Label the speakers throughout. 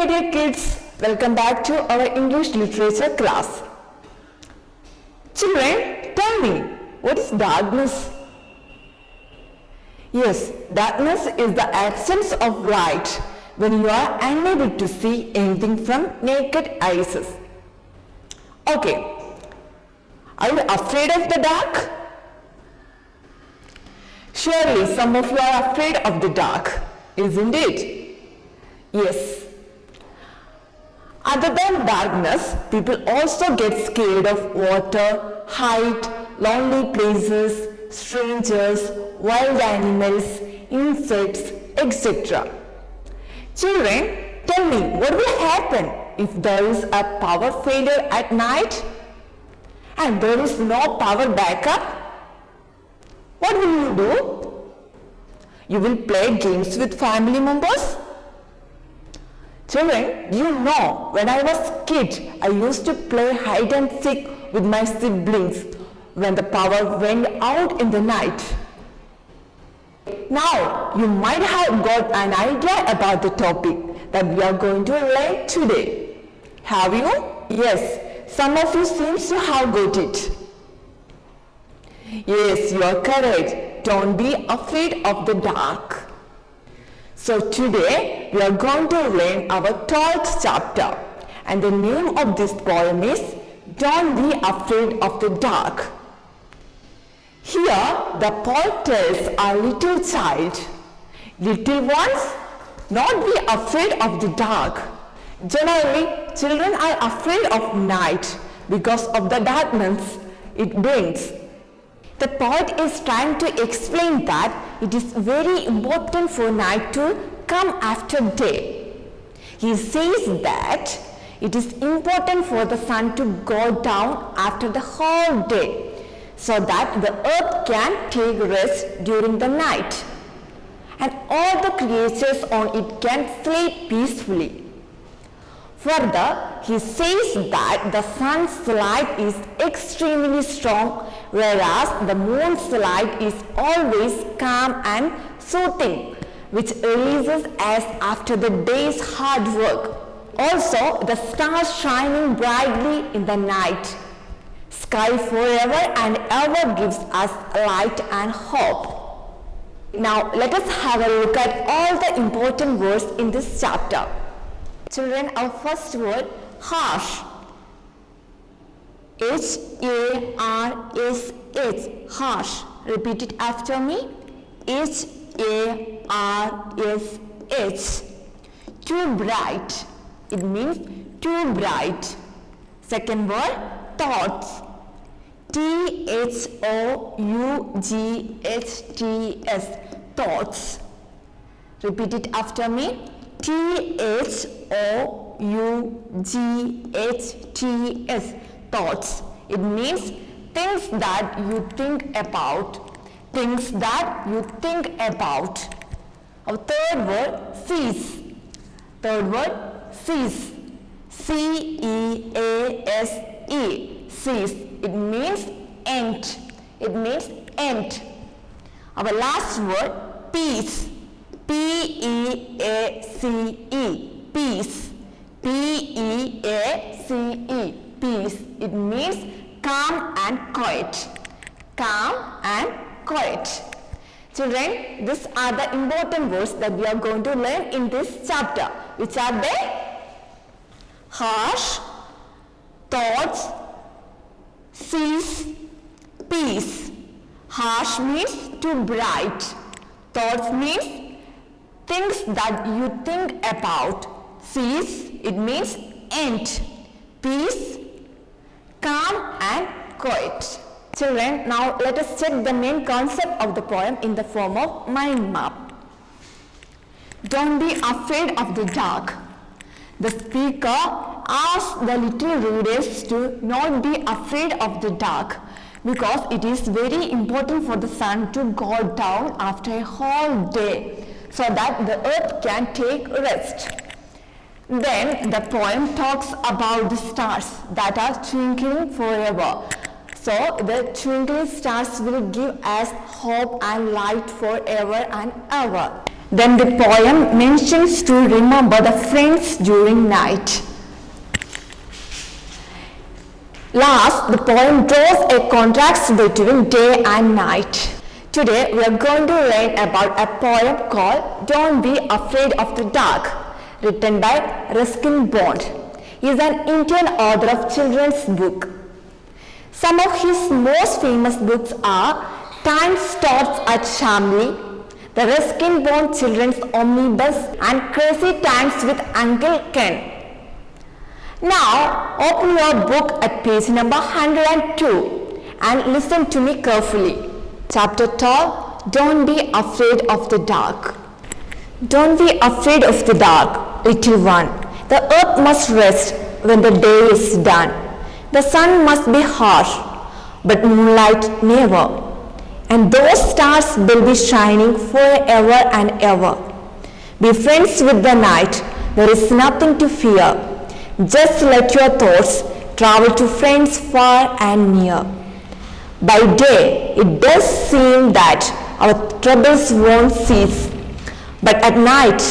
Speaker 1: my dear kids, welcome back to our English literature class. Children, tell me, what is darkness? Yes, darkness is the absence of light when you are unable to see anything from naked eyes. Okay, are you afraid of the dark? Surely some of you are afraid of the dark, isn't it? Yes. Other than darkness, people also get scared of water, height, lonely places, strangers, wild animals, insects, etc. Children, tell me, what will happen if there is a power failure at night and there is no power backup? What will you do? You will play games with family members? Children, you know, when I was a kid, I used to play hide and seek with my siblings when the power went out in the night. Now, you might have got an idea about the topic that we are going to learn today. Have you? Yes, some of you seems to have got it. Yes, you are correct. Don't be afraid of the dark. So today we are going to learn our 12th chapter, and the name of this poem is Don't Be Afraid of the Dark. Here the poet tells a little child, little ones, not be afraid of the dark. Generally, children are afraid of night because of the darkness it brings. The poet is trying to explain that it is very important for night to come after day. He says that it is important for the sun to go down after the whole day so that the earth can take rest during the night and all the creatures on it can sleep peacefully. Further, he says that the sun's light is extremely strong, whereas the moon's light is always calm and soothing, which releases us after the day's hard work. Also, the stars shining brightly in the night. Sky forever and ever gives us light and hope. Now, let us have a look at all the important words in this chapter. Children, our first word, harsh. H-A-R-S-H, harsh. Repeat it after me. H-A-R-S-H. Too bright. It means too bright. Second word, thoughts. T-H-O-U-G-H-T-S, thoughts. Repeat it after me. T-H-O-U-G-H-T-S, thoughts. It means things that you think about. Things that you think about. Our third word, cease. Third word, cease. C-E-A-S-E, cease. It means end. It means end. Our last word, peace. P-E-A-C-E, peace. P-E-A-C-E, peace. It means calm and quiet. Calm and quiet. Children, these are the important words that we are going to learn in this chapter. Which are they? Harsh, thoughts, cease, peace. Harsh means too bright. Thoughts means things that you think about. Cease, it means end. Peace, calm and quiet. Children, now let us check the main concept of the poem in the form of mind map. Don't be afraid of the dark. The speaker asks the little readers to not be afraid of the dark because it is very important for the sun to go down after a whole day so that the earth can take rest. Then the poem talks about the stars that are twinkling forever. So the twinkling stars will give us hope and light forever and ever. Then the poem mentions to remember the friends during night. Last, the poem draws a contrast between day and night. Today, we are going to learn about a poem called Don't Be Afraid of the Dark, written by Ruskin Bond. He is an Indian author of children's book. Some of his most famous books are Time Starts at Shamli, The Ruskin Bond Children's Omnibus, and Crazy Times with Uncle Ken. Now, open your book at page number 102 and listen to me carefully. Chapter 12, Don't Be Afraid of the Dark. Don't be afraid of the dark, little one. The earth must rest when the day is done. The sun must be harsh, but moonlight never. And those stars will be shining forever and ever. Be friends with the night. There is nothing to fear. Just let your thoughts travel to friends far and near. By day, it does seem that our troubles won't cease. But at night,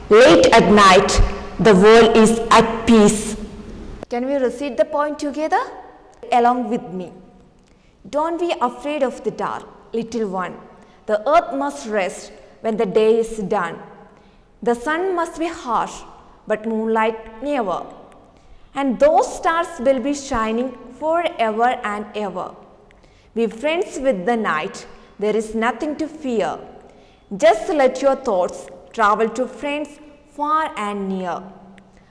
Speaker 1: late at night, the world is at peace. Can we recite the poem together? Along with me. Don't be afraid of the dark, little one. The earth must rest when the day is done. The sun must be harsh, but moonlight never. And those stars will be shining forever and ever. Be friends with the night. There is nothing to fear. Just let your thoughts travel to friends far and near.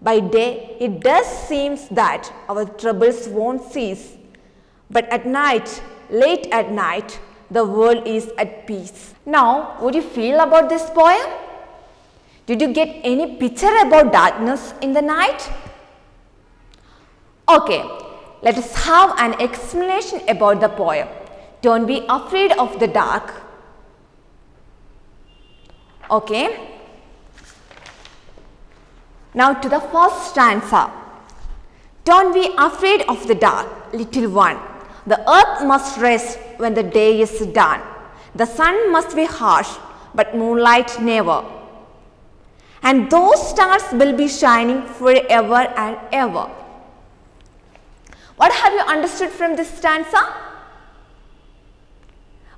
Speaker 1: By day, it does seem that our troubles won't cease. But at night, late at night, the world is at peace. Now, what do you feel about this poem? Did you get any picture about darkness in the night? Okay, let us have an explanation about the poem. Don't be afraid of the dark. Okay. Now to the first stanza. Don't be afraid of the dark, little one. The earth must rest when the day is done. The sun must be harsh, but moonlight never. And those stars will be shining forever and ever. What have you understood from this stanza?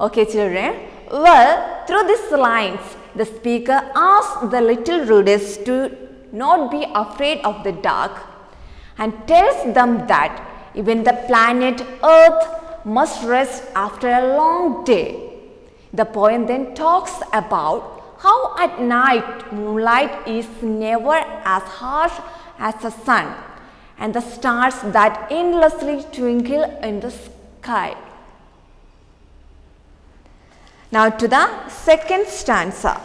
Speaker 1: Okay, children. Well, through these lines, the speaker asks the little readers to not be afraid of the dark and tells them that even the planet Earth must rest after a long day. The poem then talks about how at night moonlight is never as harsh as the sun and the stars that endlessly twinkle in the sky. Now to the second stanza.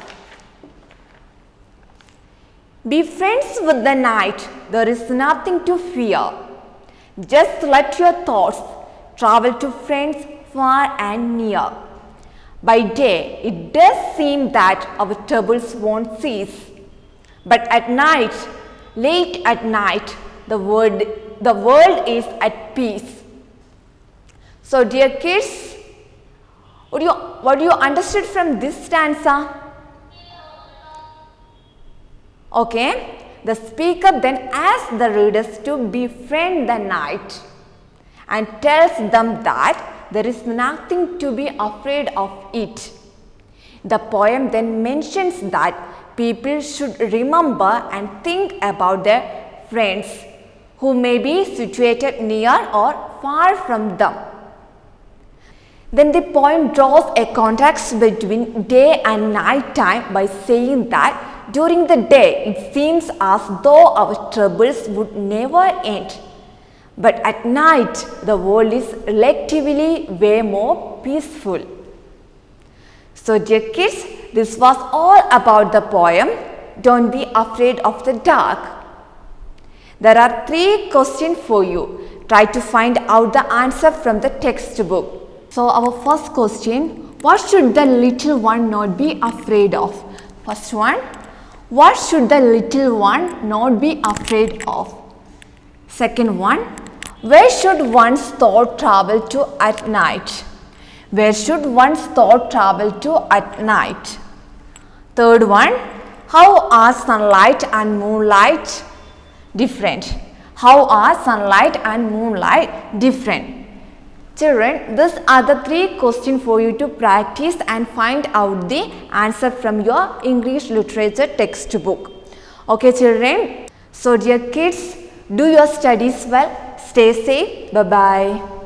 Speaker 1: Be friends with the night, there is nothing to fear. Just let your thoughts travel to friends far and near. By day, it does seem that our troubles won't cease. But at night, late at night, the world is at peace. So dear kids, what do you understood from this stanza? Okay, the speaker then asks the readers to befriend the night and tells them that there is nothing to be afraid of it. The poem then mentions that people should remember and think about their friends who may be situated near or far from them. Then the poem draws a contrast between day and night time by saying that during the day it seems as though our troubles would never end. But at night the world is relatively way more peaceful. So dear kids, this was all about the poem Don't Be Afraid of the Dark. There are 3 questions for you. Try to find out the answer from the textbook. So our first question, what should the little one not be afraid of? First one, what should the little one not be afraid of? Second one, where should one's thought travel to at night? Where should one's thought travel to at night?
Speaker 2: Third one, how are sunlight and moonlight different? How are sunlight and moonlight different? Children, these are the 3 questions for you to practice and find out the answer from your English literature textbook. Okay children, so dear kids, do your studies well, stay safe, bye bye.